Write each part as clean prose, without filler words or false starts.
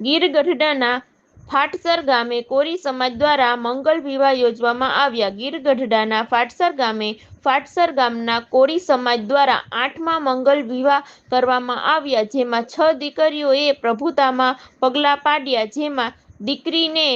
ગીર ગઢડાના ફાટસર ગામે કોરી સમાજ દ્વારા મંગલ વિવાહ યોજવામાં આવ્યા। ગીર ગઢડાના ફાટસર ગામના કોરી સમાજ દ્વારા 8મા મંગલ વિવાહ કરવામાં આવ્યા, જેમાં 6 દીકરીઓએ પ્રભુતામાં પગલાં પાડ્યા, જેમાં દીકરીને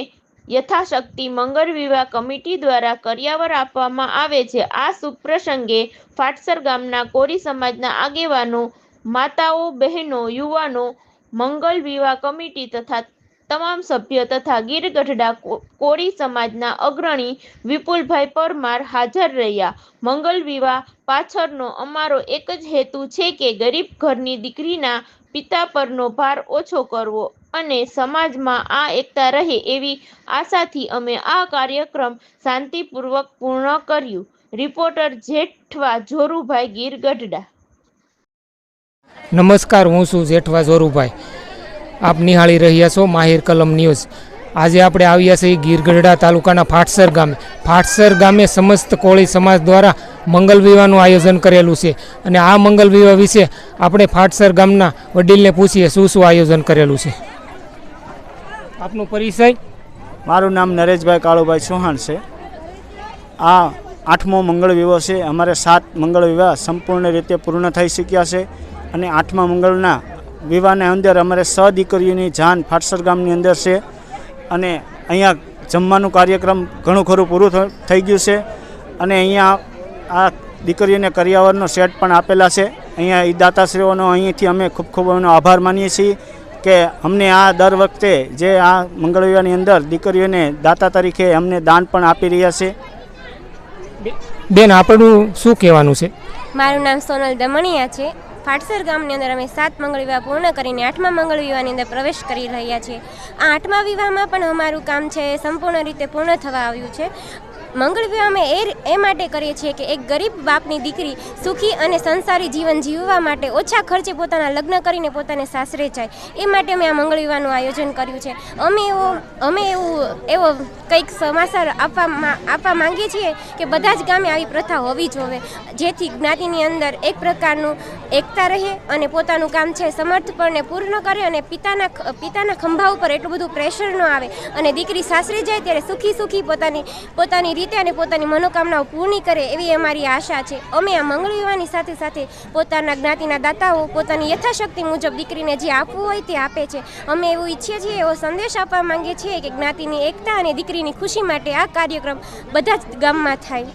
યથાશક્તિ મંગલ વિવાહ કમિટી દ્વારા કરિયાવર આપવામાં આવે છે। આ શુભ પ્રસંગે ફાટસર ગામના કોરી સમાજના આગેવાનો, માતાઓ, બહેનો, યુવાનો, મંગલ વિવાહ કમિટી તથા તમામ સભ્યો તથા ગીર ગઢડા કોરી સમાજના અગ્રણી વિપુલભાઈ પરમાર હાજર રહ્યા। મંગલ વિવાહ પાછળનો અમારો એક જ હેતુ છે કે ગરીબ ઘરની દીકરીના પિતા પરનો ભાર ઓછો કરવો અને સમાજમાં આ એકતા રહે એવી આશાથી અમે આ કાર્યક્રમ શાંતિપૂર્વક પૂર્ણ કર્યું। રિપોર્ટર જેઠવા જોરુભાઈ, ગીર ગઢડા। નમસ્કાર, હું છું જેઠવા જોરુભાઈ। આપ નિહાળી રહ્યા છો માહિર કલમ ન્યૂઝ। આજે આપણે આવ્યા છીએ ગીર ગઢડા તાલુકાના ફાટસર ગામે સમસ્ત કોળી સમાજ દ્વારા મંગલ વિવાહનું આયોજન કરેલું છે અને આ મંગલ વિવાહ વિશે આપણે ફાટસર ગામના વડીલને પૂછીએ શું આયોજન કરેલું છે। આપનો પરિચય? મારું નામ નરેશભાઈ કાળુભાઈ ચૌહાણ છે। આ 8મો મંગળ વિવાહ છે। અમારે 7 મંગળ વિવાહ સંપૂર્ણ રીતે પૂર્ણ થઈ શક્યા છે અને 8મા મંગળના વિવાહની અંદર અમારે 6 દીકરીઓની જાન ફાટસર ગામની અંદર છે અને અહીંયા જમવાનું કાર્યક્રમ ઘણું ખરું પૂરું થઈ ગયું છે અને અહીંયા આ દીકરીઓને કરિયાવરનો સેટ પણ આપેલા છે। અહીંયા એ દાતાશ્રીઓનો અહીંથી અમે ખૂબ ખૂબ એનો આભાર માનીએ છીએ કે અમને આ દર વખતે જે આ મંગળ વિવાહની અંદર દીકરીઓને દાતા તરીકે અમને દાન પણ આપી રહ્યા છે। બેન, આપણું શું કહેવાનું છે? મારું નામ સોનલ દમણિયા છે। ફાટસર ગામની અંદર અમે 7 મંગળ વિવાહ પૂર્ણ કરીને 8મા મંગળ વિવાહની અંદર પ્રવેશ કરી રહ્યા છીએ। આ 8મા વિવાહમાં પણ અમારું કામ છે સંપૂર્ણ રીતે પૂર્ણ થવા આવ્યું છે। મંગળ વિવાહ અમે એ માટે કરીએ છીએ કે એક ગરીબ બાપની દીકરી સુખી અને સંસારી જીવન જીવવા માટે ઓછા ખર્ચે પોતાના લગ્ન કરીને પોતાને સાસરે જાય, એ માટે અમે આ મંગળ વિવાહનું આયોજન કર્યું છે। અમે એવો કંઈક સમાચાર આપવા માંગીએ છીએ કે બધા જ ગામે આવી પ્રથા હોવી જોઈએ, જેથી જ્ઞાતિની અંદર એક પ્રકારનું એકતા રહે અને પોતાનું કામ છે સમર્થપણે પૂર્ણ કરે અને પિતાના ખંભા ઉપર એટલું બધું પ્રેશર ન આવે અને દીકરી સાસરે જાય ત્યારે સુખી પોતાની રીતે અને પોતાની મનોકામનાઓ પૂર્ણ કરે એવી અમારી આશા છે। અમે આ મંગળ વિવાહની સાથે સાથે પોતાના જ્ઞાતિના દાતાઓ પોતાની યથાશક્તિ મુજબ દીકરીને જે આપવું હોય તે આપે છે। અમે એવું ઈચ્છીએ છીએ, એવો સંદેશ આપવા માંગીએ છીએ કે જ્ઞાતિની એકતા અને દીકરીની ખુશી માટે આ કાર્યક્રમ બધા જ ગામમાં થાય।